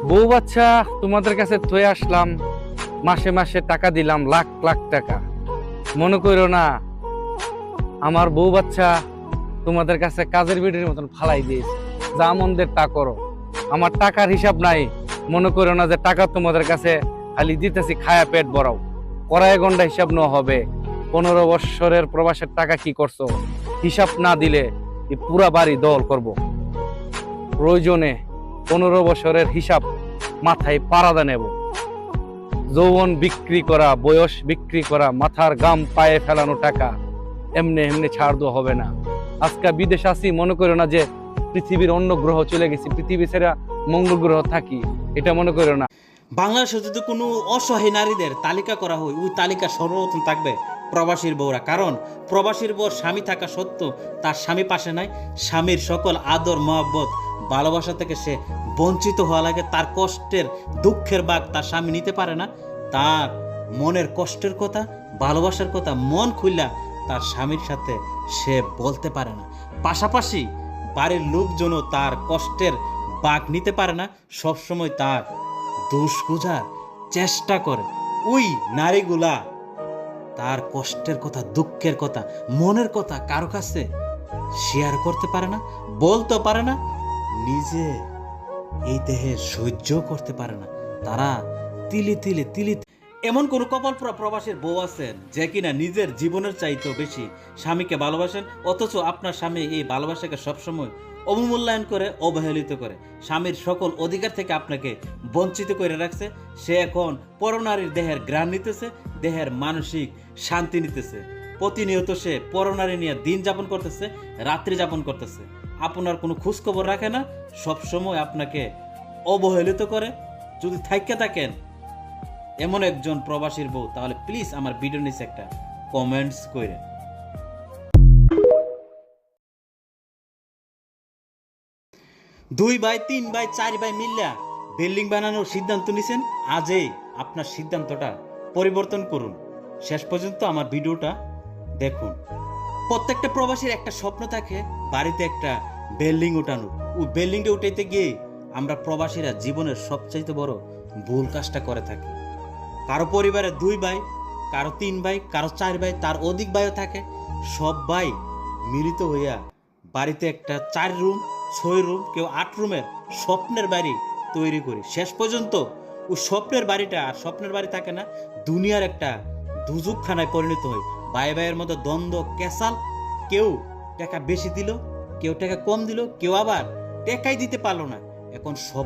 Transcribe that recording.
বউ বাচ্চা তোমাদের কাছে থয়ে আসলাম, মাসে মাসে টাকা দিলাম লাখ লাখ টাকা। মনে করো না আমার বউ বাচ্চা তোমাদের কাছে কাজের বিড়ির মতন ফালাই দিয়েছে, যা মন্দের তা করো। আমার টাকার হিসাব নাই। মনে করো না যে টাকা তোমাদের কাছে খালি দিতেছি খায়া পেট ভরাও, কড়াই গন্ডা হিসাব ন হবে। 15 বৎসরের প্রবাসের টাকা কি করছো হিসাব না দিলে এই পুরা বাড়ি দল করব। প্রয়োজনে 15 বছরের হিসাব মাথায় পারাদা নেব। যৌবন বিক্রি করা, বয়স বিক্রি করা, মাথার গাম পায়ে ফেলানো টাকা এমনি এমনি ছাড় দেওয়া হবে না। আজকে বিদেশ আসি, মনে করো না যে পৃথিবীর অন্য গ্রহ চলে গেছি, পৃথিবী ছেড়ে মঙ্গল গ্রহ থাকি, এটা মনে করো না। বাংলাদেশে যদি কোনো অসহায় নারীদের তালিকা করা হয়, ওই তালিকা সর্বপ্রথম থাকবে প্রবাসীর বউরা। কারণ প্রবাসীর বউ স্বামী থাকা সত্ত্বেও তার স্বামী পাশে নাই, স্বামীর সকল আদর মহব্বত ভালোবাসা থেকে সে বঞ্চিত হওয়া লাগে। তার কষ্টের দুঃখের ভাগ তার স্বামী নিতে পারে না। তার মনের কষ্টের কথা, ভালোবাসার কথা মন খুইলা তার স্বামীর সাথে সে বলতে পারে না। পাশাপাশি বাড়ির লোকজনও তার কষ্টের ভাগ নিতে পারে না, সবসময় তার দোষ বোঝার চেষ্টা করে। ওই নারীগুলা তার কষ্টের কথা, দুঃখের কথা, মনের কথা কারো কাছে শেয়ার করতে পারে না, বলতে পারে না, নিজে এই দেহে সহ্য করতে পারে না। তারা তিলে তিলে তিলে এমন কোন কপালপুরা প্রবাসীর বউ আছেন যে কিনা নিজের জীবনের চাইতেও বেশি স্বামীকে ভালোবাসেন, অথচ আপনার স্বামী এই ভালোবাসাকে সবসময় অবমূল্যায়ন করে, অবহেলিত করে, স্বামীর সকল অধিকার থেকে আপনাকে বঞ্চিত করে রাখছে। সে এখন পরনারীর দেহের ঘ্রাণ নিতেছে, দেহের মানসিক শান্তি নিতেছে। প্রতিনিয়ত সে পরনারী নিয়ে দিন যাপন করতেছে, রাত্রি যাপন করতেছে। আপনার কোনো খোঁজখবর রাখে না, সবসময় আপনাকে অবহেলিত করে। যদি থাইকা থাকেন এমন একজন প্রবাসীর বউ, তাহলে প্লিজ আমার ভিডিও নিচে একটা কমেন্টস করেন। 2 ভাই 3 ভাই 4 ভাই মিল্লা বিল্ডিং বানানোর সিদ্ধান্ত নিছেন। আজই আপনার সিদ্ধান্তটা পরিবর্তন করুন। শেষ পর্যন্ত আমার ভিডিওটা দেখুন। প্রত্যেকটা প্রবাসীর একটা স্বপ্ন থাকে, বাড়িতে একটা বিল্ডিং উঠানোর। ওই বিল্ডিংটা উঠাইতে গিয়ে আমরা প্রবাসীরা জীবনের সবচাইতে বড় ভুল কাজটা করে থাকি। কারো পরিবারে 2 ভাই, কারো 3 ভাই, কারো 4 ভাই, তার অধিক ভাইও থাকে। সব ভাই মিলিত হইয়া বাড়িতে একটা 4 রুম, 6 রুম, কেউ 8 রুমের স্বপ্নের বাড়ি তৈরি করি। শেষ পর্যন্ত ওই স্বপ্নের বাড়িটা আর স্বপ্নের বাড়ি থাকে না, দুনিয়ার একটা দুজুকখানায় পরিণত হয়। ভাই ভাইয়ের মধ্যে দ্বন্দ্ব, ক্যাসাল, কেউ টাকা বেশি দিল, কেউ টাকা কম দিল, কেউ আবার টাকাই দিতে পারলো না। এখন সব